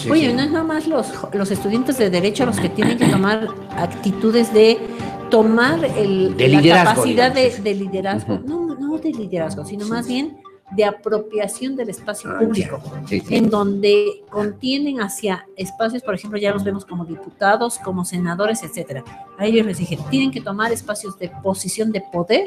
Sí, Oye, sí. no es nada más los estudiantes de Derecho los que tienen que tomar actitudes de tomar De la liderazgo, capacidad digamos, de liderazgo, uh-huh. no de liderazgo, sino Sí, más sí. bien de apropiación del espacio público, Sí, sí. en donde contienen hacia espacios, por ejemplo, ya los vemos como diputados, como senadores, etcétera. A ellos les dije, tienen que tomar espacios de posición de poder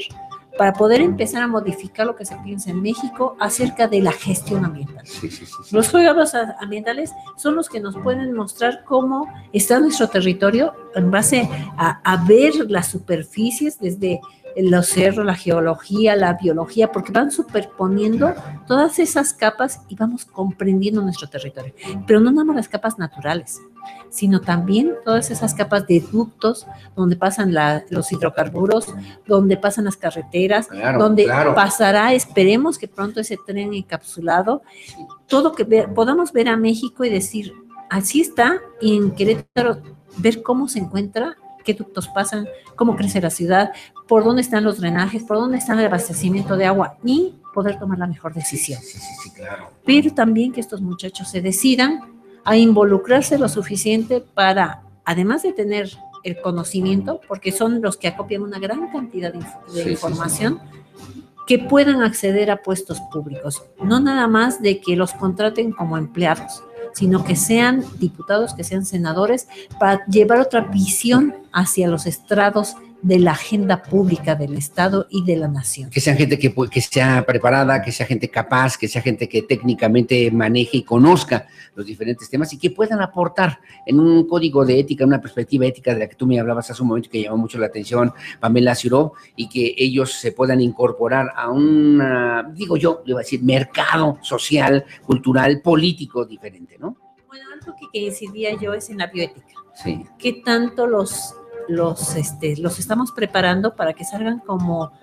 para poder empezar a modificar lo que se piensa en México acerca de la gestión ambiental. Sí, sí, sí, sí. Los geólogos ambientales son los que nos pueden mostrar cómo está nuestro territorio en base a ver las superficies desde los cerros, la geología, la biología, porque van superponiendo todas esas capas y vamos comprendiendo nuestro territorio. Pero no nada más las capas naturales, sino también todas esas capas de ductos donde pasan los hidrocarburos, donde pasan las carreteras, donde pasará, esperemos que pronto ese tren encapsulado, todo que podamos ver a México y decir, así está, y en Querétaro ver cómo se encuentra, qué ductos pasan, cómo crece la ciudad, por dónde están los drenajes, por dónde está el abastecimiento de agua y poder tomar la mejor decisión. Sí, claro. Pero también que estos muchachos se decidan a involucrarse lo suficiente para, además de tener el conocimiento, porque son los que acopian una gran cantidad de información, que puedan acceder a puestos públicos, no nada más de que los contraten como empleados, sino que sean diputados, que sean senadores, para llevar otra visión hacia los estrados de la agenda pública del Estado y de la nación. Que sean gente que sea preparada, que sea gente capaz, que sea gente que técnicamente maneje y conozca los diferentes temas y que puedan aportar en un código de ética, una perspectiva ética de la que tú me hablabas hace un momento que llamó mucho la atención, Pamela Ciro, y que ellos se puedan incorporar a un, digo yo, le voy a decir, mercado social, cultural, político diferente, ¿no? Bueno, algo que incidía yo es en la bioética. Sí. ¿Qué tanto los estamos preparando para que salgan como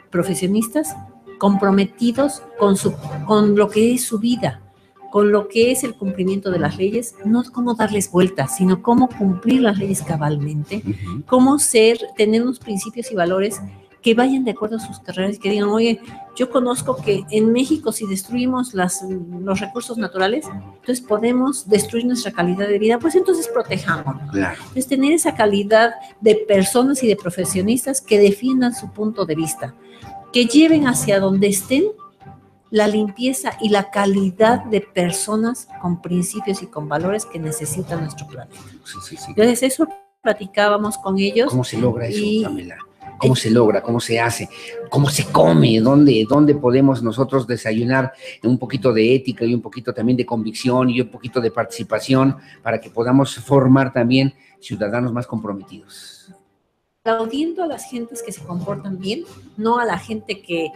profesionistas comprometidos con lo que es su vida, con lo que es el cumplimiento de las leyes, no cómo darles vueltas, sino cómo cumplir las leyes cabalmente, cómo tener unos principios y valores que vayan de acuerdo a sus carreras, que digan, oye, yo conozco que en México si destruimos los recursos naturales, entonces podemos destruir nuestra calidad de vida, pues entonces protejamos. Claro. Es tener esa calidad de personas y de profesionistas que defiendan su punto de vista, que lleven hacia donde estén la limpieza y la calidad de personas con principios y con valores que necesita nuestro planeta. Sí. Entonces eso platicábamos con ellos. ¿Cómo se logra eso, Pamela? ¿Cómo se logra? ¿Cómo se hace? ¿Cómo se come? ¿Dónde podemos nosotros desayunar un poquito de ética y un poquito también de convicción y un poquito de participación para que podamos formar también ciudadanos más comprometidos? Aplaudiendo a las gentes que se comportan bien, no a la gente que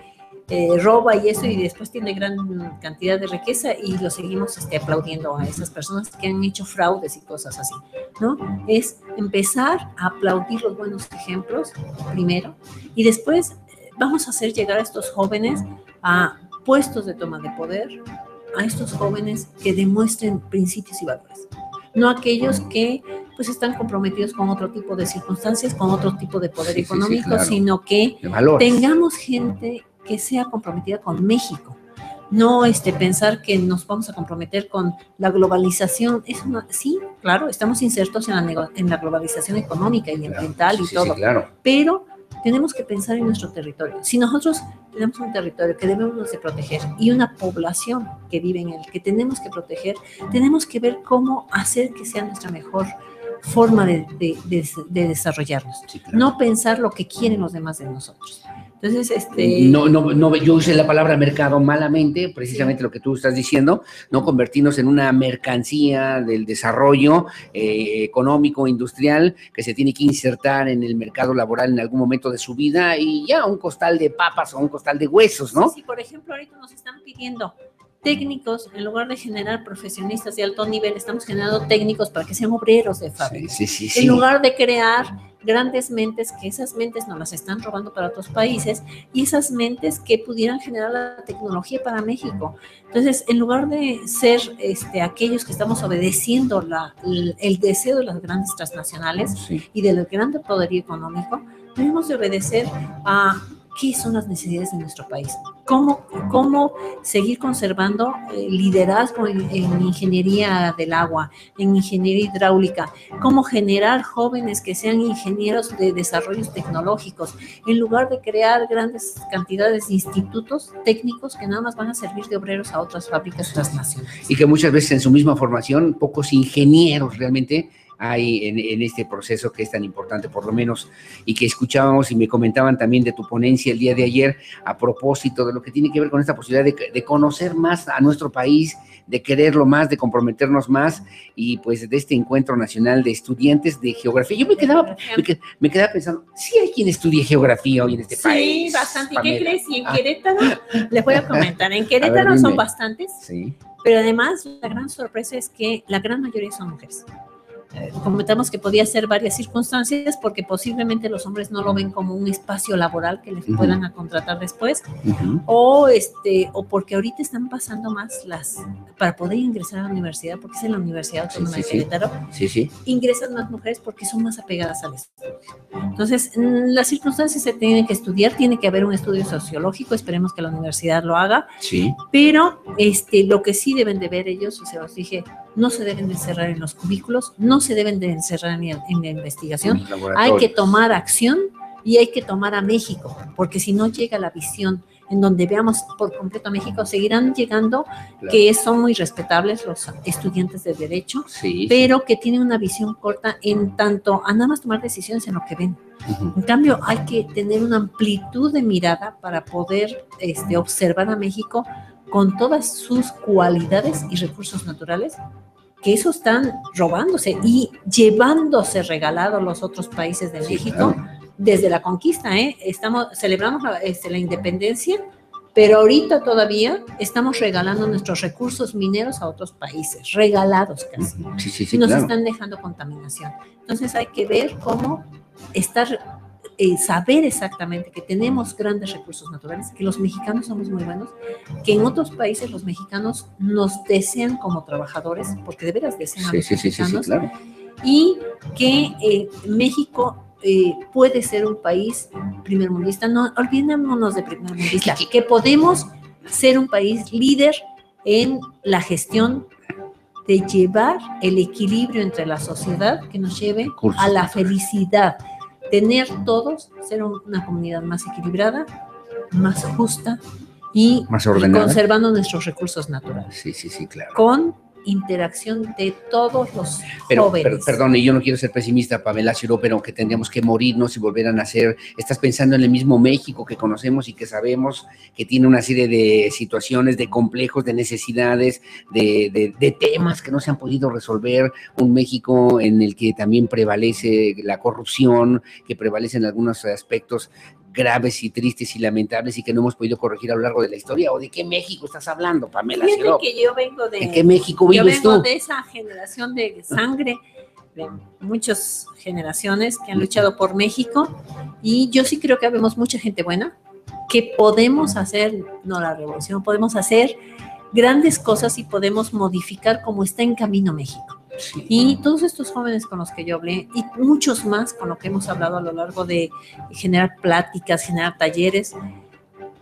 roba y eso y después tiene gran cantidad de riqueza y lo seguimos aplaudiendo a esas personas que han hecho fraudes y cosas así, ¿no? Es empezar a aplaudir los buenos ejemplos primero y después vamos a hacer llegar a estos jóvenes a puestos de toma de poder, a estos jóvenes que demuestren principios y valores, no aquellos que pues están comprometidos con otro tipo de circunstancias, con otro tipo de poder económico, claro, sino que tengamos gente que sea comprometida con México. No pensar que nos vamos a comprometer con la globalización. Sí, claro, estamos insertos en la globalización económica y ambiental y todo, claro. Pero tenemos que pensar en nuestro territorio. Si nosotros tenemos un territorio que debemos de proteger y una población que vive en él, que tenemos que proteger, tenemos que ver cómo hacer que sea nuestra mejor forma de desarrollarnos. Sí, claro. No pensar lo que quieren los demás de nosotros. Entonces, No, yo usé la palabra mercado malamente, precisamente lo que tú estás diciendo, no convertirnos en una mercancía del desarrollo económico, industrial, que se tiene que insertar en el mercado laboral en algún momento de su vida y ya un costal de papas o un costal de huesos, ¿no? Sí, por ejemplo, ahorita nos están pidiendo técnicos, en lugar de generar profesionistas de alto nivel, estamos generando técnicos para que sean obreros de fábrica. Sí. En lugar de crear grandes mentes, que esas mentes nos las están robando para otros países, y esas mentes que pudieran generar la tecnología para México. Entonces, en lugar de ser aquellos que estamos obedeciendo el deseo de las grandes transnacionales y del gran poderío económico, debemos de obedecer a qué son las necesidades de nuestro país. cómo seguir conservando liderazgo en ingeniería del agua, en ingeniería hidráulica, cómo generar jóvenes que sean ingenieros de desarrollos tecnológicos, en lugar de crear grandes cantidades de institutos técnicos que nada más van a servir de obreros a otras fábricas transnacionales. Y que muchas veces en su misma formación, pocos ingenieros realmente hay en este proceso que es tan importante, por lo menos, y que escuchábamos y me comentaban también de tu ponencia el día de ayer a propósito de lo que tiene que ver con esta posibilidad de conocer más a nuestro país, de quererlo más, de comprometernos más, y pues de este encuentro nacional de estudiantes de geografía. Yo me quedaba pensando, sí hay quien estudie geografía hoy en este país. Sí, bastante. ¿Y qué Pamela? crees? Y en Querétaro, les voy a comentar, en Querétaro dime. son bastantes, Sí. pero además la gran sorpresa es que la gran mayoría son mujeres. Comentamos que podía ser varias circunstancias porque posiblemente los hombres no lo ven como un espacio laboral que les puedan a contratar después, o porque ahorita están pasando más para poder ingresar a la universidad, porque es en la Universidad Autónoma de Querétaro, ingresan más mujeres porque son más apegadas al estudio. Entonces, las circunstancias se tienen que estudiar, tiene que haber un estudio sociológico, esperemos que la universidad lo haga, pero lo que sí deben de ver ellos, o sea, os dije, no se deben de encerrar en los cubículos, no se deben de encerrar en la investigación, hay que tomar acción y hay que tomar a México, porque si no llega la visión en donde veamos por completo a México, seguirán llegando, que son muy respetables los estudiantes de Derecho, pero que tienen una visión corta en tanto a nada más tomar decisiones en lo que ven. En cambio, hay que tener una amplitud de mirada para poder observar a México con todas sus cualidades y recursos naturales, que eso están robándose y llevándose regalado los otros países de México desde la conquista. Celebramos la independencia, pero ahorita todavía estamos regalando nuestros recursos mineros a otros países, regalados casi. Y nos están dejando contaminación. Entonces hay que ver cómo saber exactamente que tenemos grandes recursos naturales, que los mexicanos somos muy buenos, que en otros países los mexicanos nos desean como trabajadores, porque de veras desean a los mexicanos, y que México puede ser un país primermundista. No olvidémonos de primermundista, que podemos ser un país líder en la gestión de llevar el equilibrio entre la sociedad que nos lleve a la felicidad. Tener todos, ser una comunidad más equilibrada, más justa y más ordenada, y conservando nuestros recursos naturales. Claro. Con interacción de todos los jóvenes. Perdón, y yo no quiero ser pesimista, Pamela Ciro, pero que tendríamos que morirnos y volver a nacer. Estás pensando en el mismo México que conocemos y que sabemos que tiene una serie de situaciones, de complejos, de necesidades, de temas que no se han podido resolver. Un México en el que también prevalece la corrupción, que prevalecen algunos aspectos graves y tristes y lamentables y que no hemos podido corregir a lo largo de la historia. ¿O de qué México estás hablando, Pamela Ciro? Que yo vengo ¿De qué México vives tú? Yo vengo de esa generación de sangre, de muchas generaciones que han luchado por México, y yo sí creo que habemos mucha gente buena, que podemos hacer, no la revolución, podemos hacer grandes cosas y podemos modificar cómo está en camino México. Y todos estos jóvenes con los que yo hablé y muchos más con los que hemos hablado a lo largo de generar pláticas, generar talleres,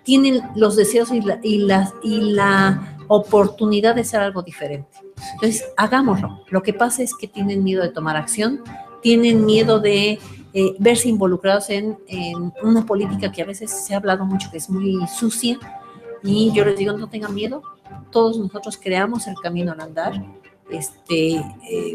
tienen los deseos y la oportunidad de hacer algo diferente. Entonces, hagámoslo. Lo que pasa es que tienen miedo de tomar acción, tienen miedo de verse involucrados en una política que a veces se ha hablado mucho, que es muy sucia, y yo les digo, no tengan miedo, todos nosotros creamos el camino al andar.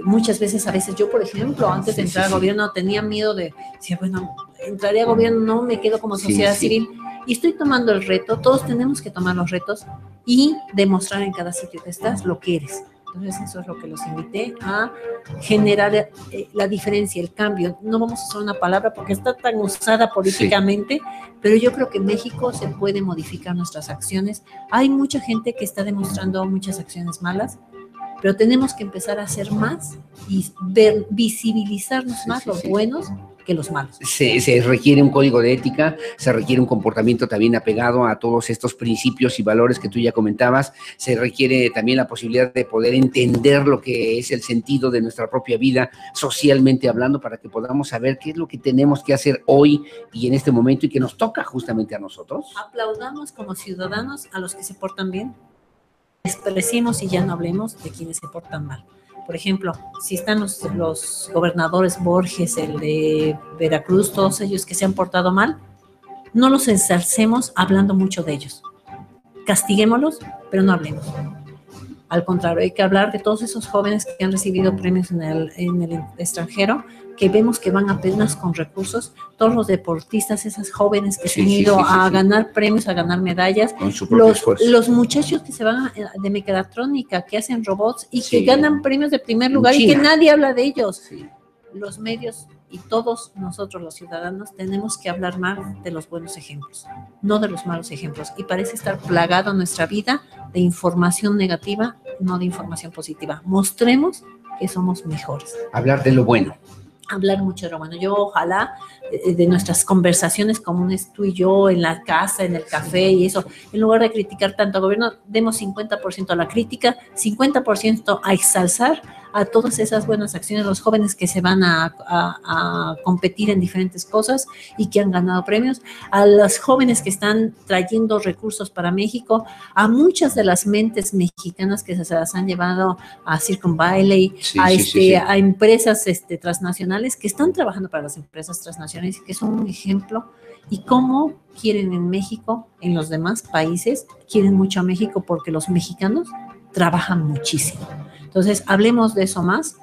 Muchas veces, yo por ejemplo, antes de entrar al gobierno tenía miedo decía, bueno, entraré a gobierno, no, me quedo como sociedad civil, y estoy tomando el reto. Todos tenemos que tomar los retos y demostrar en cada sitio que estás lo que eres. Entonces eso es lo que los invité a generar, la diferencia, el cambio. No vamos a usar una palabra porque está tan usada políticamente, pero yo creo que en México se puede modificar nuestras acciones. Hay mucha gente que está demostrando muchas acciones malas, pero tenemos que empezar a hacer más y visibilizarnos más los buenos que los malos. Se requiere un código de ética, se requiere un comportamiento también apegado a todos estos principios y valores que tú ya comentabas, se requiere también la posibilidad de poder entender lo que es el sentido de nuestra propia vida, socialmente hablando, para que podamos saber qué es lo que tenemos que hacer hoy y en este momento y que nos toca justamente a nosotros. Aplaudamos como ciudadanos a los que se portan bien, despreciemos y ya no hablemos de quienes se portan mal. Por ejemplo, si están los gobernadores Borges, el de Veracruz, todos ellos que se han portado mal, no los ensalcemos hablando mucho de ellos. Castiguémoslos, pero no hablemos. Al contrario, hay que hablar de todos esos jóvenes que han recibido premios en el extranjero, que vemos que van apenas con recursos, todos los deportistas, esas jóvenes que se han ido a ganar premios, a ganar medallas, con su propio esfuerzo. Los muchachos que se van de mecatrónica, que hacen robots y que ganan premios de primer lugar y que nadie habla de ellos. Los medios y todos nosotros los ciudadanos tenemos que hablar más de los buenos ejemplos, no de los malos ejemplos, y parece estar plagado nuestra vida de información negativa, no de información positiva. Mostremos que somos mejores. Hablar de lo bueno. Hablar mucho de lo bueno. Yo ojalá de nuestras conversaciones comunes, tú y yo, en la casa, en el café y eso, en lugar de criticar tanto al gobierno, demos 50% a la crítica, 50% a exalzar a todas esas buenas acciones, los jóvenes que se van a competir en diferentes cosas y que han ganado premios, a los jóvenes que están trayendo recursos para México, a muchas de las mentes mexicanas que se las han llevado a Silicon Valley, a empresas transnacionales que están trabajando para las empresas transnacionales y que son un ejemplo, y cómo quieren en México, en los demás países, quieren mucho a México porque los mexicanos trabajan muchísimo. Entonces, hablemos de eso más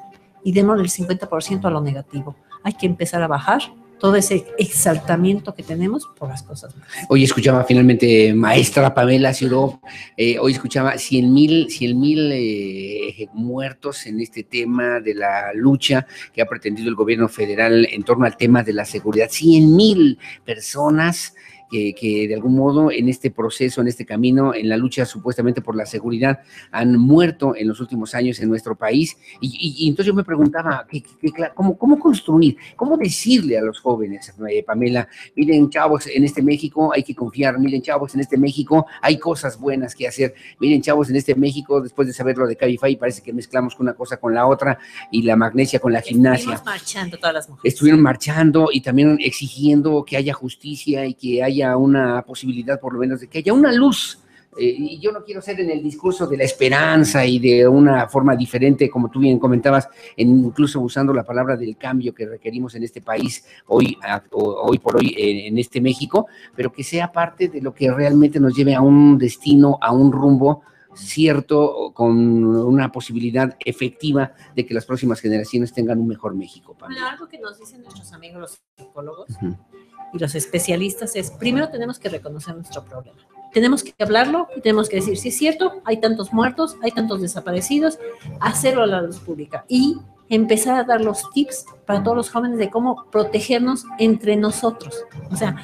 y démosle el 50% a lo negativo. Hay que empezar a bajar todo ese exaltamiento que tenemos por las cosas malas. Hoy escuchaba finalmente, maestra Pamela Ciuró, hoy escuchaba 100,000 muertos en este tema de la lucha que ha pretendido el gobierno federal en torno al tema de la seguridad. 100,000 personas que de algún modo en este proceso, en este camino, en la lucha supuestamente por la seguridad, han muerto en los últimos años en nuestro país. Y entonces yo me preguntaba, ¿cómo construir? ¿Cómo decirle a los jóvenes, Pamela, miren, chavos, en este México hay que confiar, miren, chavos, en este México hay cosas buenas que hacer, miren, chavos, en este México, después de saber lo de Cabify, parece que mezclamos una cosa con la otra y la magnesia con la gimnasia. Estuvimos marchando todas las mujeres. Estuvieron marchando y también exigiendo que haya justicia y que haya una posibilidad, por lo menos, de que haya una luz. Y yo no quiero ser en el discurso de la esperanza y de una forma diferente, como tú bien comentabas, incluso usando la palabra del cambio que requerimos en este país hoy por hoy en este México, pero que sea parte de lo que realmente nos lleve a un destino, a un rumbo cierto, con una posibilidad efectiva de que las próximas generaciones tengan un mejor México. Bueno, algo que nos dicen nuestros amigos los psicólogos y los especialistas es, primero tenemos que reconocer nuestro problema. Tenemos que hablarlo y tenemos que decir, sí es cierto, hay tantos muertos, hay tantos desaparecidos, hacerlo a la luz pública y empezar a dar los tips para todos los jóvenes de cómo protegernos entre nosotros. O sea,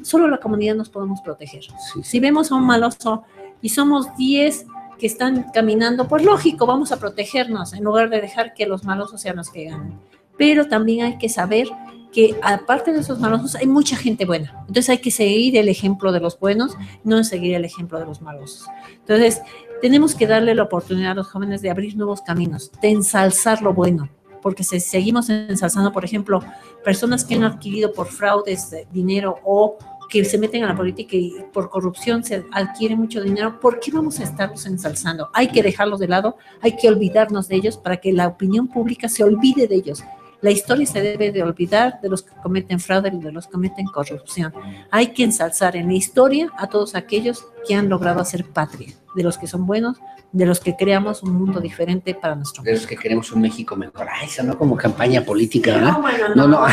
solo la comunidad nos podemos proteger. Si vemos a un maloso y somos 10 que están caminando, pues lógico, vamos a protegernos en lugar de dejar que los malosos sean los que ganen. Pero también hay que saber que aparte de esos malosos hay mucha gente buena. Entonces hay que seguir el ejemplo de los buenos, no seguir el ejemplo de los malosos. Entonces tenemos que darle la oportunidad a los jóvenes de abrir nuevos caminos, de ensalzar lo bueno, porque si seguimos ensalzando, por ejemplo, personas que han adquirido por fraudes dinero o que se meten a la política y por corrupción se adquiere mucho dinero, ¿por qué vamos a estarlos ensalzando? Hay que dejarlos de lado, hay que olvidarnos de ellos para que la opinión pública se olvide de ellos. La historia se debe de olvidar de los que cometen fraude y de los que cometen corrupción. Hay que ensalzar en la historia a todos aquellos que han logrado hacer patria, de los que son buenos, de los que creamos un mundo diferente para nuestro mundo. De los que queremos un México mejor. Eso no como campaña política, ¿verdad? No, bueno, no.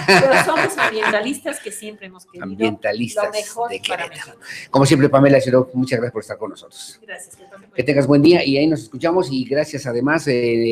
Pero somos ambientalistas que siempre hemos querido ambientalistas lo mejor de para Querétaro. México. Como siempre, Pamela Ciuró, muchas gracias por estar con nosotros. Gracias. Que tengas buen día y ahí nos escuchamos y gracias además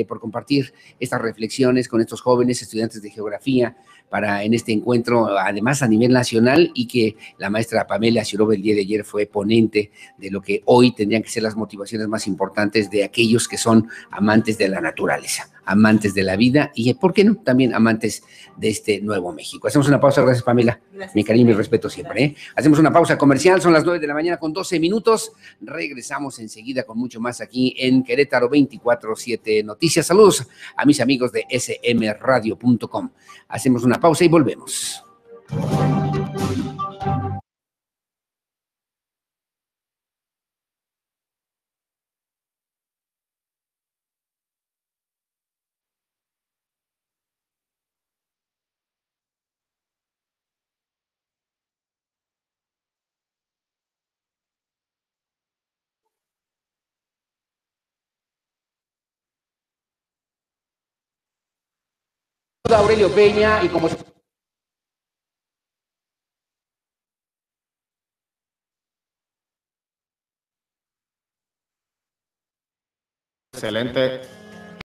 por compartir estas reflexiones con estos jóvenes estudiantes de geografía para en este encuentro, además a nivel nacional, y que la maestra Pamela Ciuró el día de ayer fue ponente de lo que hoy tendrían que ser las motivaciones más importantes de aquellos que son amantes de la naturaleza. amantes de la vida y, ¿por qué no?, también amantes de este nuevo México. Hacemos una pausa. Gracias, Pamela. Gracias. Mi cariño y mi respeto siempre, ¿eh? Hacemos una pausa comercial. Son las 9 de la mañana con 12 minutos. Regresamos enseguida con mucho más aquí en Querétaro 24/7 Noticias. Saludos a mis amigos de smradio.com. Hacemos una pausa y volvemos. Aurelio Peña y como excelente